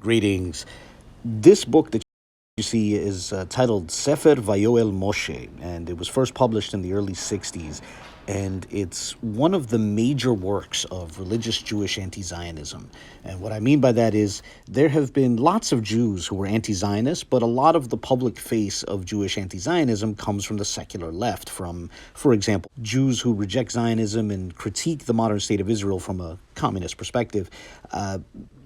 Greetings. This book that you see is titled Sefer Va-Yo'el Mosheh, and it was first published in the early 60s. And it's one of the major works of religious Jewish anti-Zionism. And what I mean by that is there have been lots of Jews who were anti-Zionist, but a lot of the public face of Jewish anti-Zionism comes from the secular left, from, for example, Jews who reject Zionism and critique the modern state of Israel from a communist perspective.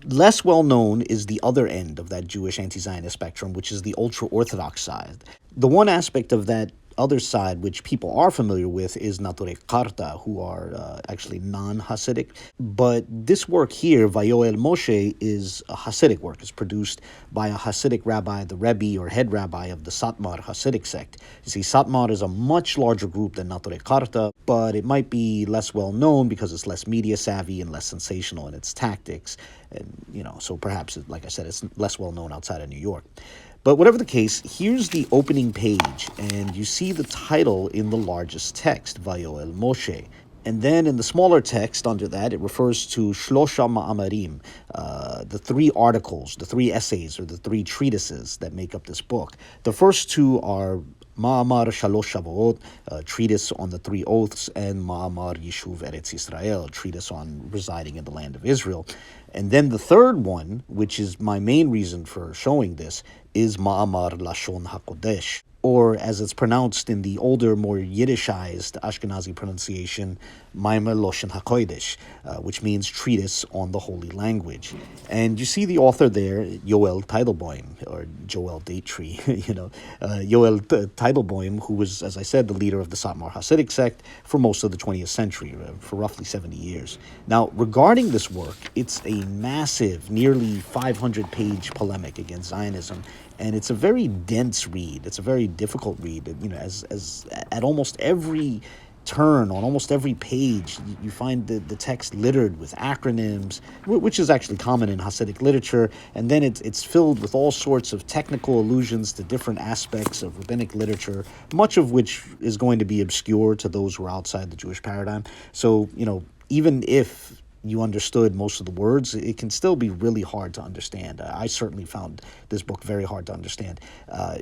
Less well known is the other end of that Jewish anti-Zionist spectrum, which is the ultra-Orthodox side. The one aspect of that other side, which people are familiar with, is Naturei Karta, who are actually non-Hasidic. But this work here, Va-Yo'el Mosheh, is a Hasidic work. It's produced by a Hasidic rabbi, the Rebbe or head rabbi of the Satmar Hasidic sect. You see, Satmar is a much larger group than Naturei Karta, but it might be less well known because it's less media savvy and less sensational in its tactics. And, so perhaps, like I said, it's less well known outside of New York. But whatever the case, here's the opening page, and you see the title in the largest text, Va-Yo'el Mosheh. And then in the smaller text under that, it refers to Shlosha Ma'amarim, the three articles, the three essays, or the three treatises that make up this book. The first two are Ma'amar Shalosh Shavuot, treatise on the three oaths, and Ma'amar Yishuv Eretz Yisrael, treatise on residing in the land of Israel. And then the third one, which is my main reason for showing this, is Ma'amar Lashon HaKodesh, or as it's pronounced in the older, more Yiddishized Ashkenazi pronunciation, Maimer Loshn Koydesh, which means treatise on the holy language. And you see the author there, Yooel Teitelboim, or Joel Date Tree, Yooel Teitelboim, who was, as I said, the leader of the Satmar Hasidic sect for most of the 20th century, for roughly 70 years. Now, regarding this work, it's a massive, nearly 500-page polemic against Zionism, and it's a very dense read. It's a very difficult read. As at almost every turn, on almost every page, you find the text littered with acronyms, which is actually common in Hasidic literature, and then it's filled with all sorts of technical allusions to different aspects of rabbinic literature, much of which is going to be obscure to those who are outside the Jewish paradigm. So, even if you understood most of the words, it can still be really hard to understand. I certainly found this book very hard to understand.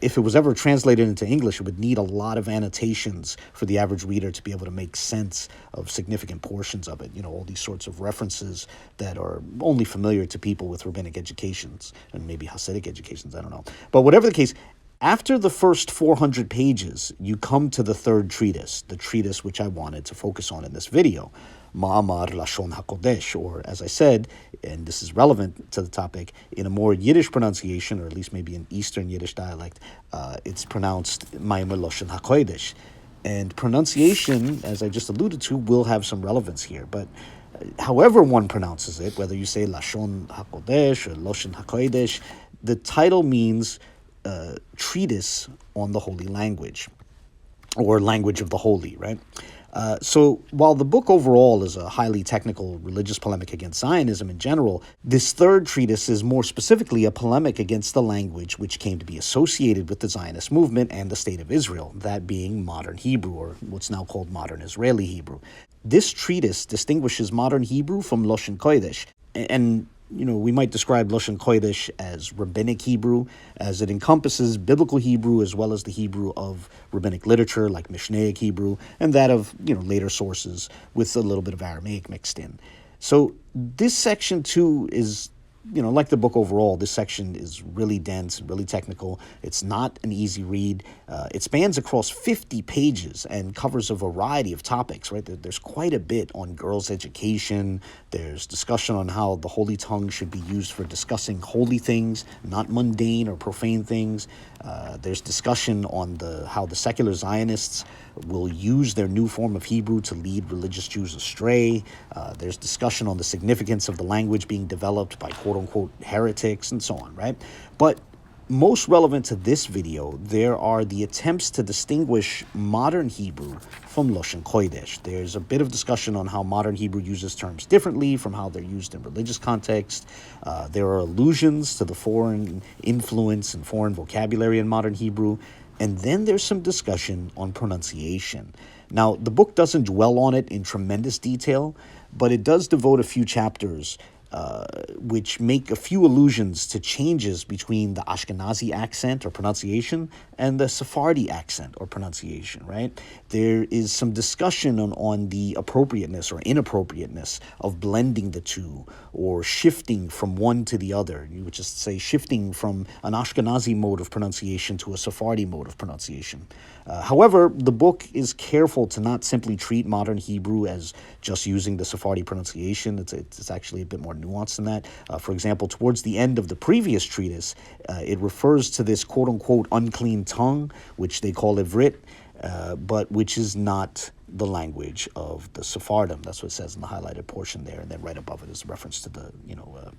If it was ever translated into English, it would need a lot of annotations for the average reader to be able to make sense of significant portions of it. All these sorts of references that are only familiar to people with rabbinic educations and maybe Hasidic educations, I don't know. But whatever the case, after the first 400 pages, you come to the third treatise, the treatise which I wanted to focus on in this video, Ma'amar Lashon HaKodesh, or as I said, and this is relevant to the topic, in a more Yiddish pronunciation, or at least maybe an Eastern Yiddish dialect, it's pronounced Ma'amar Lashon HaKodesh. And pronunciation, as I just alluded to, will have some relevance here. But however one pronounces it, whether you say Lashon HaKodesh or Loshn Koydesh, the title means treatise on the holy language, or language of the holy, right? So while the book overall is a highly technical religious polemic against Zionism in general, this third treatise is more specifically a polemic against the language which came to be associated with the Zionist movement and the state of Israel, that being modern Hebrew, or what's now called modern Israeli Hebrew. This treatise distinguishes modern Hebrew from Loshn Koydesh, and we might describe Loshn Koydesh as rabbinic Hebrew, as it encompasses biblical Hebrew as well as the Hebrew of rabbinic literature, like Mishnaic Hebrew, and that of, later sources with a little bit of Aramaic mixed in. So this section, too, is, like the book overall, this section is really dense, really technical. It's not an easy read. It spans across 50 pages and covers a variety of topics, right? There's quite a bit on girls' education. There's discussion on how the holy tongue should be used for discussing holy things, not mundane or profane things. There's discussion on how the secular Zionists will use their new form of Hebrew to lead religious Jews astray. There's discussion on the significance of the language being developed by quote-unquote heretics and so on, right? But most relevant to this video, there are the attempts to distinguish modern Hebrew from Loshn Koydesh. There's a bit of discussion on how modern Hebrew uses terms differently from how they're used in religious context. There are allusions to the foreign influence and foreign vocabulary in modern Hebrew. And then there's some discussion on pronunciation. Now, the book doesn't dwell on it in tremendous detail, but it does devote a few chapters which make a few allusions to changes between the Ashkenazi accent or pronunciation and the Sephardi accent or pronunciation, right? There is some discussion on the appropriateness or inappropriateness of blending the two or shifting from one to the other, which is to say shifting from an Ashkenazi mode of pronunciation to a Sephardi mode of pronunciation. However, the book is careful to not simply treat modern Hebrew as just using the Sephardi pronunciation. It's actually a bit more nuanced than that. For example, towards the end of the previous treatise, it refers to this quote-unquote unclean tongue, which they call Ivrit, but which is not the language of the Sephardim. That's what it says in the highlighted portion there, and then right above it is a reference to the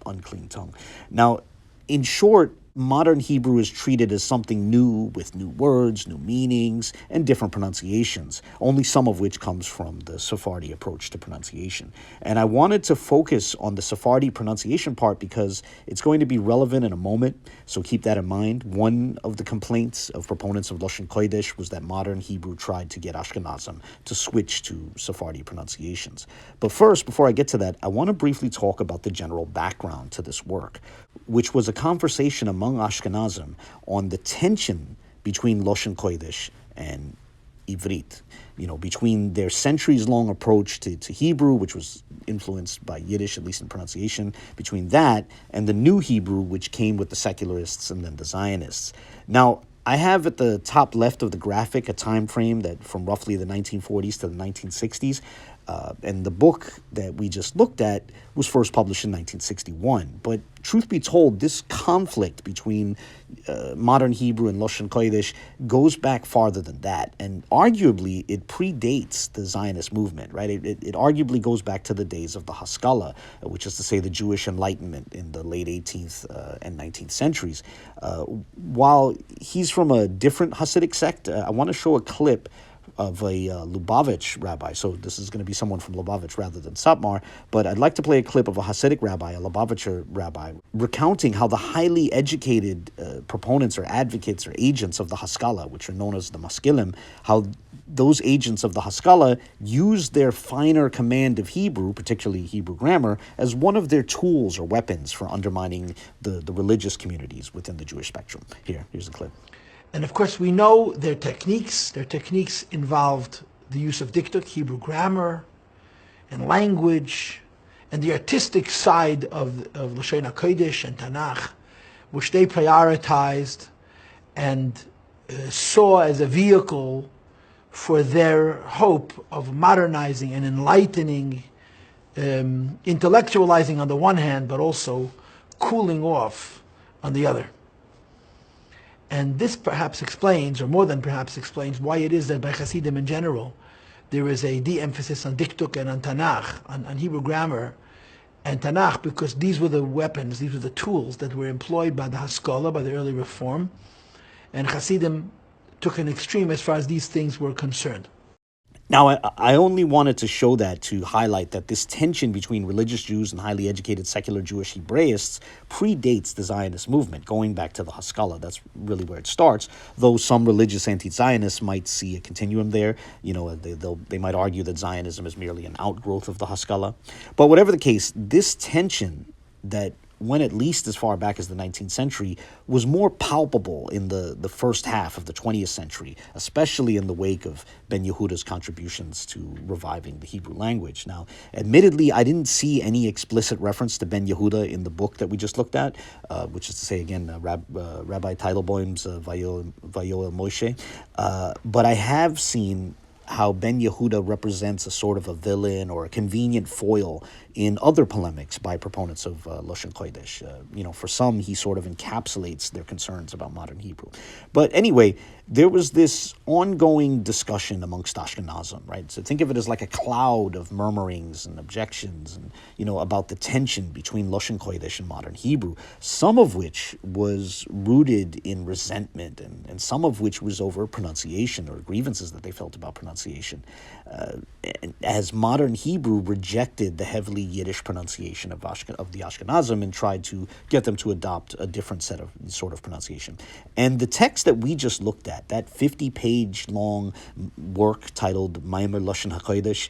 unclean tongue. Now, in short, modern Hebrew is treated as something new with new words, new meanings, and different pronunciations, only some of which comes from the Sephardi approach to pronunciation. And I wanted to focus on the Sephardi pronunciation part because it's going to be relevant in a moment, so keep that in mind. One of the complaints of proponents of Loshn Koydesh was that modern Hebrew tried to get Ashkenazim to switch to Sephardi pronunciations. But first, before I get to that, I want to briefly talk about the general background to this work, which was a conversation among Ashkenazim on the tension between Loshn Koydesh and Ivrit, between their centuries-long approach to Hebrew, which was influenced by Yiddish, at least in pronunciation, between that and the new Hebrew, which came with the secularists and then the Zionists. Now, I have at the top left of the graphic a time frame that from roughly the 1940s to the 1960s, and the book that we just looked at was first published in 1961. But truth be told, this conflict between modern Hebrew and Loshn Koydesh goes back farther than that, and arguably it predates the Zionist movement, right? It arguably goes back to the days of the Haskalah, which is to say the Jewish Enlightenment in the late 18th and 19th centuries. While he's from a different Hasidic sect, I want to show a clip of a Lubavitch rabbi. So this is going to be someone from Lubavitch rather than Satmar, but I'd like to play a clip of a Hasidic rabbi, a Lubavitcher rabbi, recounting how the highly educated proponents or advocates or agents of the Haskalah, which are known as the Maskilim, how those agents of the Haskalah use their finer command of Hebrew, particularly Hebrew grammar, as one of their tools or weapons for undermining the religious communities within the Jewish spectrum. Here's the clip. And of course, we know their techniques. Their techniques involved the use of diktuk, Hebrew grammar, and language, and the artistic side of Loshn Koydesh and Tanakh, which they prioritized and saw as a vehicle for their hope of modernizing and enlightening, intellectualizing on the one hand, but also cooling off on the other. And this perhaps explains, or more than perhaps explains, why it is that by Hasidim in general, there is a de-emphasis on diktuk and on Tanakh, on Hebrew grammar and Tanakh, because these were the weapons, these were the tools that were employed by the Haskalah, by the early Reform, and Hasidim took an extreme as far as these things were concerned. Now, I only wanted to show that to highlight that this tension between religious Jews and highly educated secular Jewish Hebraists predates the Zionist movement, going back to the Haskalah. That's really where it starts, though some religious anti-Zionists might see a continuum there. They might argue that Zionism is merely an outgrowth of the Haskalah. But whatever the case, this tension that went at least as far back as the 19th century, was more palpable in the first half of the 20th century, especially in the wake of Ben Yehuda's contributions to reviving the Hebrew language. Now, admittedly, I didn't see any explicit reference to Ben Yehuda in the book that we just looked at, which is to say, again, Rabbi Teitelbaum's Va-Yo'el Mosheh, but I have seen how Ben Yehuda represents a sort of a villain or a convenient foil in other polemics by proponents of Loshn Koydesh. For some, he sort of encapsulates their concerns about modern Hebrew. But anyway, there was this ongoing discussion amongst Ashkenazim, right? So think of it as like a cloud of murmurings and objections and, about the tension between Loshn Koydesh and modern Hebrew, some of which was rooted in resentment and some of which was over pronunciation or grievances that they felt about pronunciation. pronunciation, as modern Hebrew rejected the heavily Yiddish pronunciation of the Ashkenazim and tried to get them to adopt a different sort of pronunciation. And the text that we just looked at, that 50-page long work titled Loshn Koydesh,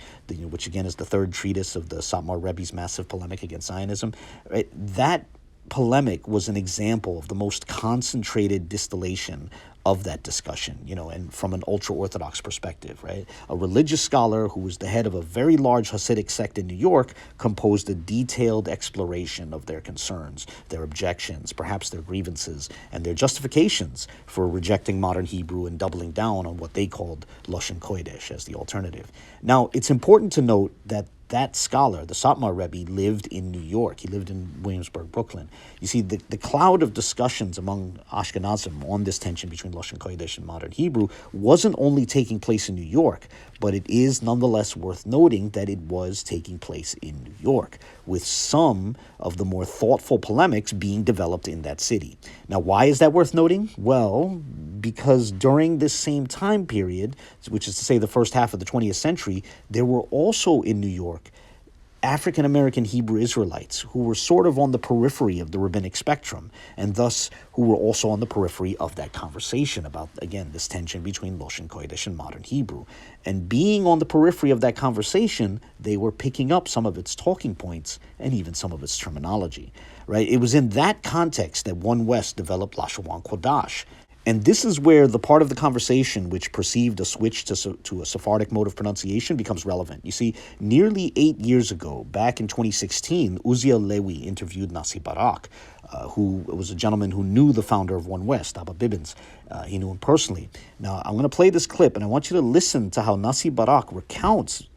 which again is the third treatise of the Satmar Rebbe's massive polemic against Zionism, right? That polemic was an example of the most concentrated distillation of that discussion, and from an ultra-Orthodox perspective, right? A religious scholar who was the head of a very large Hasidic sect in New York composed a detailed exploration of their concerns, their objections, perhaps their grievances, and their justifications for rejecting modern Hebrew and doubling down on what they called Loshn Koydesh as the alternative. Now, it's important to note that scholar, the Satmar Rebbe, lived in New York. He lived in Williamsburg, Brooklyn. You see, the cloud of discussions among Ashkenazim on this tension between Loshn Koydesh and modern Hebrew wasn't only taking place in New York, but it is nonetheless worth noting that it was taking place in New York, with some of the more thoughtful polemics being developed in that city. Now, why is that worth noting? Well, because during this same time period, which is to say the first half of the 20th century, there were also in New York African-American Hebrew Israelites who were sort of on the periphery of the rabbinic spectrum, and thus who were also on the periphery of that conversation about, again, this tension between Loshn Koydesh and modern Hebrew. And being on the periphery of that conversation, they were picking up some of its talking points and even some of its terminology, right? It was in that context that One West developed Lashawan Qadash. And this is where the part of the conversation which perceived a switch to a Sephardic mode of pronunciation becomes relevant. You see, nearly 8 years ago, back in 2016, Uzziel Lewi interviewed Nasi Barak, who was a gentleman who knew the founder of One West, Abba Bivens. He knew him personally. Now, I'm going to play this clip, and I want you to listen to how Nasi Barak recounts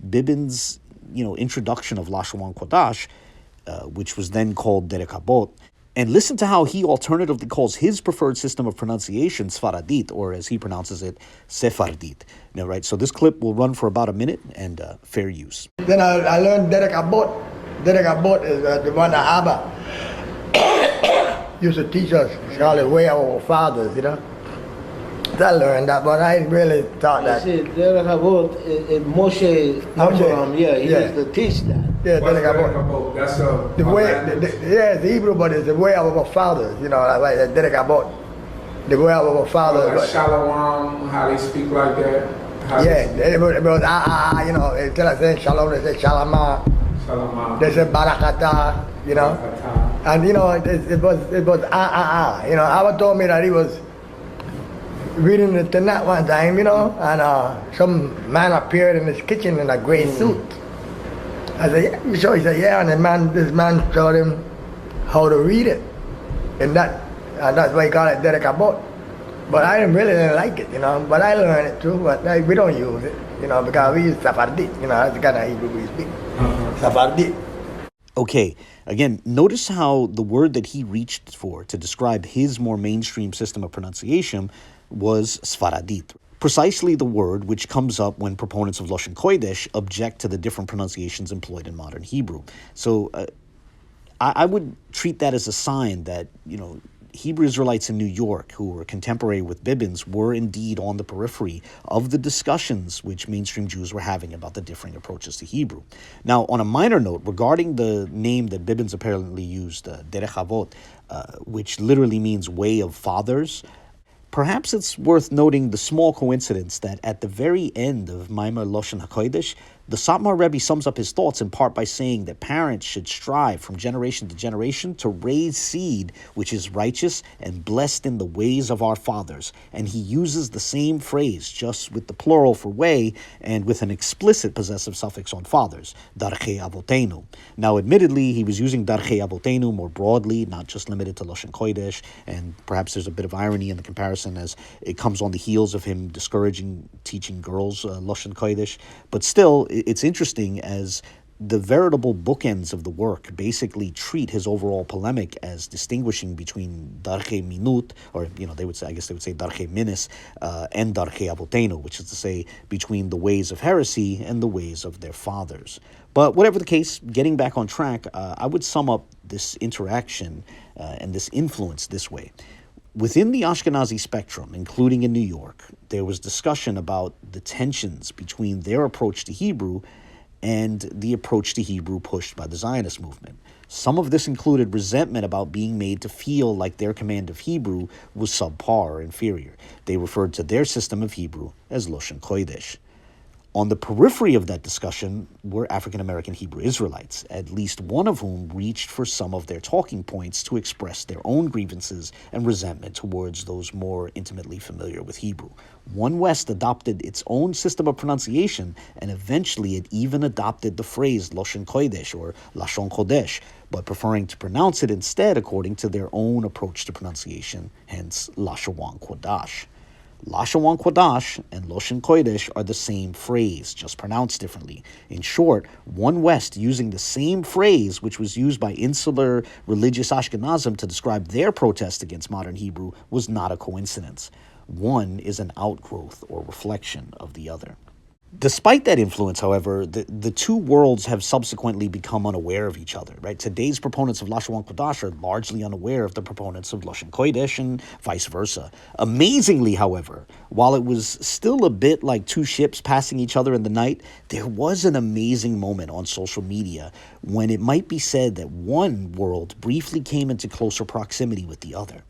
Bivens' introduction of Lashawan Qadash, which was then called Derek Habot. And listen to how he alternatively calls his preferred system of pronunciation Sfaradit, or as he pronounces it, Sephardit. Right? So this clip will run for about a minute, and fair use. Then I learned Derek Abot. Derek Abot is the one that Abba used to teach us. It's called the way of our fathers, I learned that, but I really thought that. You see, Derek Habot in Mosheh, he used to teach that. Yeah, Derek Habot. That's the way. It's Hebrew, but it's the way of our fathers. Like Derek Habot, the way of our fathers. Like Shalom, how they speak like that. It was instead of saying Shalom, they say Shalama. Shalom. They say Barakata. And it was Abba told me that he was reading the Tanakh one time, and some man appeared in his kitchen in a gray suit. I said, "Yeah, you sure?" He said, "Yeah," and this man showed him how to read it, and that's why he called it Derek Abot. But I really didn't like it, but I learned it too, but we don't use it, because we use Sephardit, that's the kind of Hebrew we speak. Sephardit. Okay, again, notice how the word that he reached for to describe his more mainstream system of pronunciation was Sfaradit. Precisely the word which comes up when proponents of Loshn Koydesh object to the different pronunciations employed in modern Hebrew. So I would treat that as a sign that, Hebrew Israelites in New York who were contemporary with Bivens were indeed on the periphery of the discussions which mainstream Jews were having about the differing approaches to Hebrew. Now, on a minor note, regarding the name that Bivens apparently used, Derech Avot, which literally means way of fathers, perhaps it's worth noting the small coincidence that at the very end of Maimar Loshn Koydesh, the Satmar Rebbe sums up his thoughts in part by saying that parents should strive from generation to generation to raise seed which is righteous and blessed in the ways of our fathers. And he uses the same phrase, just with the plural for way and with an explicit possessive suffix on fathers, Darchei Avotenu. Now, admittedly, he was using Darchei Avotenu more broadly, not just limited to Loshn Koydesh, and perhaps there's a bit of irony in the comparison as it comes on the heels of him discouraging teaching girls Loshn Koydesh. But still, it's interesting as the veritable bookends of the work basically treat his overall polemic as distinguishing between Darchei Minut, or they would say Darchei Minis, and Darchei Avotenu, which is to say between the ways of heresy and the ways of their fathers. But whatever the case, getting back on track, I would sum up this interaction and this influence this way. Within the Ashkenazi spectrum, including in New York, there was discussion about the tensions between their approach to Hebrew and the approach to Hebrew pushed by the Zionist movement. Some of this included resentment about being made to feel like their command of Hebrew was subpar or inferior. They referred to their system of Hebrew as Loshn Koydesh. On the periphery of that discussion were African-American Hebrew Israelites, at least one of whom reached for some of their talking points to express their own grievances and resentment towards those more intimately familiar with Hebrew. One West adopted its own system of pronunciation, and eventually it even adopted the phrase Loshn Koydesh or Lashawan Qadash, but preferring to pronounce it instead according to their own approach to pronunciation, hence Lashawan Qadash. Lashawan Qadash and Loshn Koydesh are the same phrase, just pronounced differently. In short, one West using the same phrase which was used by insular religious Ashkenazim to describe their protest against modern Hebrew was not a coincidence. One is an outgrowth or reflection of the other. Despite that influence, however, the two worlds have subsequently become unaware of each other, right? Today's proponents of Lashawan Qadash are largely unaware of the proponents of Loshn Koydesh and vice versa. Amazingly, however, while it was still a bit like two ships passing each other in the night, there was an amazing moment on social media when it might be said that one world briefly came into closer proximity with the other.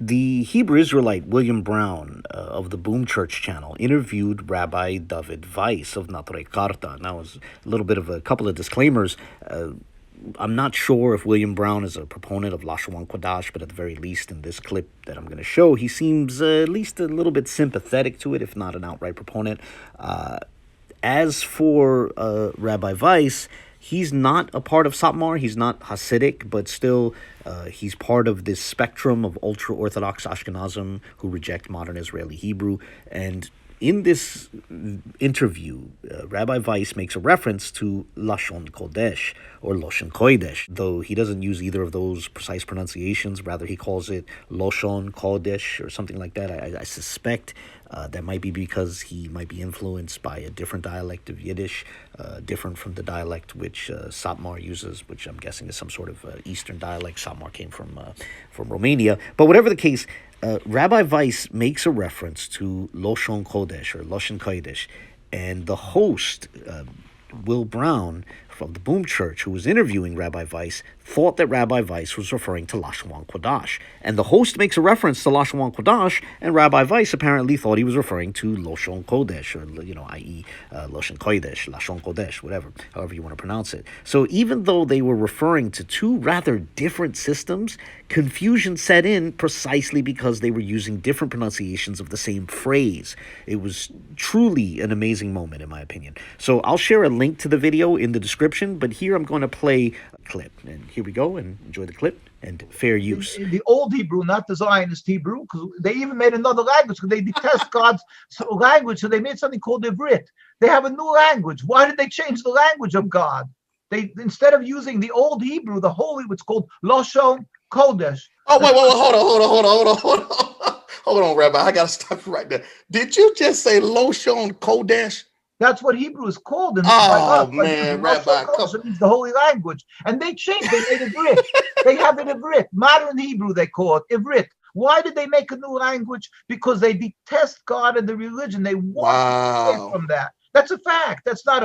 The Hebrew Israelite William Brown of the B.O.O.M Church channel interviewed Rabbi Dovid Weiss of Natare Karta. Now, as a little bit of a couple of disclaimers, I'm not sure if William Brown is a proponent of Lashawan Qadash, but at the very least in this clip that I'm going to show, he seems at least a little bit sympathetic to it, if not an outright proponent. As for Rabbi Weiss, he's not a part of Satmar. He's not Hasidic, but still he's part of this spectrum of ultra-Orthodox Ashkenazim who reject modern Israeli Hebrew. And in this interview, Rabbi Weiss makes a reference to Lashawan Qadash or Loshn Koydesh, though he doesn't use either of those precise pronunciations. Rather, he calls it Loshn Koydesh or something like that. I suspect that might be because he might be influenced by a different dialect of Yiddish, different from the dialect which Satmar uses, which I'm guessing is some sort of Eastern dialect. Satmar came from Romania. But whatever the case, Rabbi Weiss makes a reference to Loshn Kodesh or Loshn Koydesh, and the host, Will Brown from the B.O.O.M Church, who was interviewing Rabbi Weiss, thought that Rabbi Weiss was referring to Lashawan Qadash. And the host makes a reference to Lashawan Qadash, and Rabbi Weiss apparently thought he was referring to Loshn Kodesh, or, i.e. Loshn Koydesh, Lashawan Qadash, whatever, however you want to pronounce it. So even though they were referring to two rather different systems, confusion set in precisely because they were using different pronunciations of the same phrase. It was truly an amazing moment, in my opinion. So I'll share a link to the video in the description, but here I'm going to play a clip. And here we go, and enjoy the clip, and fair use. In the old Hebrew, not the Zionist Hebrew, because they even made another language, because they detest God's language, so they made something called Ivrit. They have a new language. Why did they change the language of God? They, instead of using the old Hebrew, the holy, what's called Loshn Kodesh. Oh, wait, hold on, Rabbi. I got to stop you right there. Did you just say Loshn Kodesh? That's what Hebrew is called. Man, Rabbi. It means the holy language. And they changed. They made Ivrit. They have it Ivrit. Modern Hebrew, they call it Ivrit. Why did they make a new language? Because they detest God and the religion. They want to away from that. That's a fact. That's not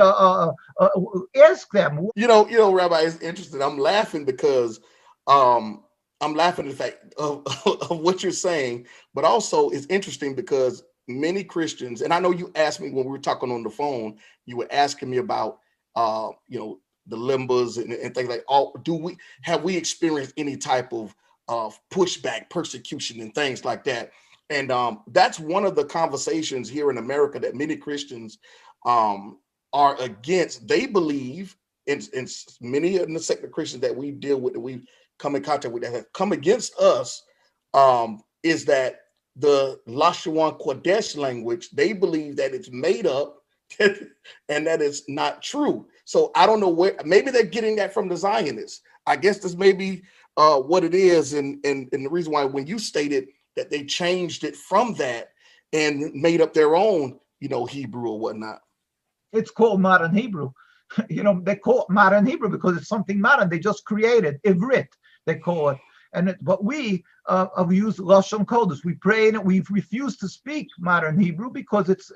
ask them. You know, Rabbi, it's interesting. I'm laughing because I'm laughing at the fact of what you're saying, but also it's interesting because many Christians, and I know you asked me when we were talking on the phone, you were asking me about the limbas and things like, have we experienced any type of pushback, persecution, and things like that? And that's one of the conversations here in America that many Christians are against. They believe, in many of the secular Christians that we deal with, that we come in contact with, that have come against us, is that the Lashawan Qadash language, they believe that it's made up and that it's not true. So I don't know where, maybe they're getting that from the Zionists. I guess this may be what it is. And the reason why when you stated that they changed it from that and made up their own, Hebrew or whatnot. It's called modern Hebrew. They call it modern Hebrew because it's something modern. They just created Ivrit, they call it. But we use Loshn Koydesh. We pray and we've refused to speak modern Hebrew because it's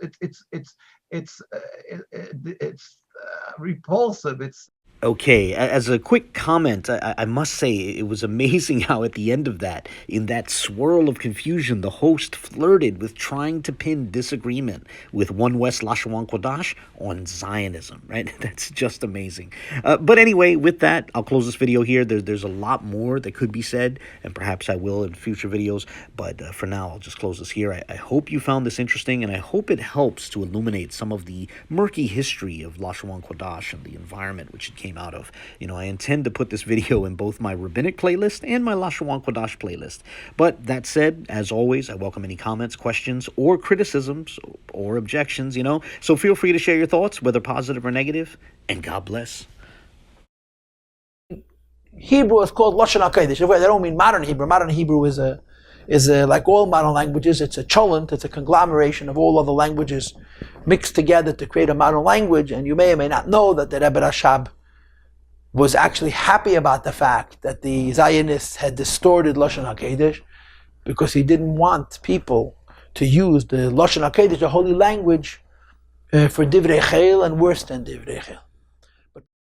repulsive. It's Okay, as a quick comment, I must say it was amazing how at the end of that, in that swirl of confusion, the host flirted with trying to pin disagreement with One West Lashawan Qadash on Zionism, right? That's just amazing. But anyway, with that, I'll close this video here. There's a lot more that could be said, and perhaps I will in future videos, but for now, I'll just close this here. I hope you found this interesting, and I hope it helps to illuminate some of the murky history of Lashawan Qadash and the environment which it came out of. I intend to put this video in both my rabbinic playlist and my Lashawan Qadash playlist. But that said, as always, I welcome any comments, questions, or criticisms, or objections, So feel free to share your thoughts, whether positive or negative, and God bless. Hebrew is called Loshn Koydesh. They don't mean modern Hebrew. Modern Hebrew is like all modern languages. It's a cholent. It's a conglomeration of all other languages mixed together to create a modern language. And you may or may not know that the Rebbe Rashab was actually happy about the fact that the Zionists had distorted Loshn Koydesh because he didn't want people to use the Loshn Koydesh, the holy language, for divrei chayil and worse than divrei chayil.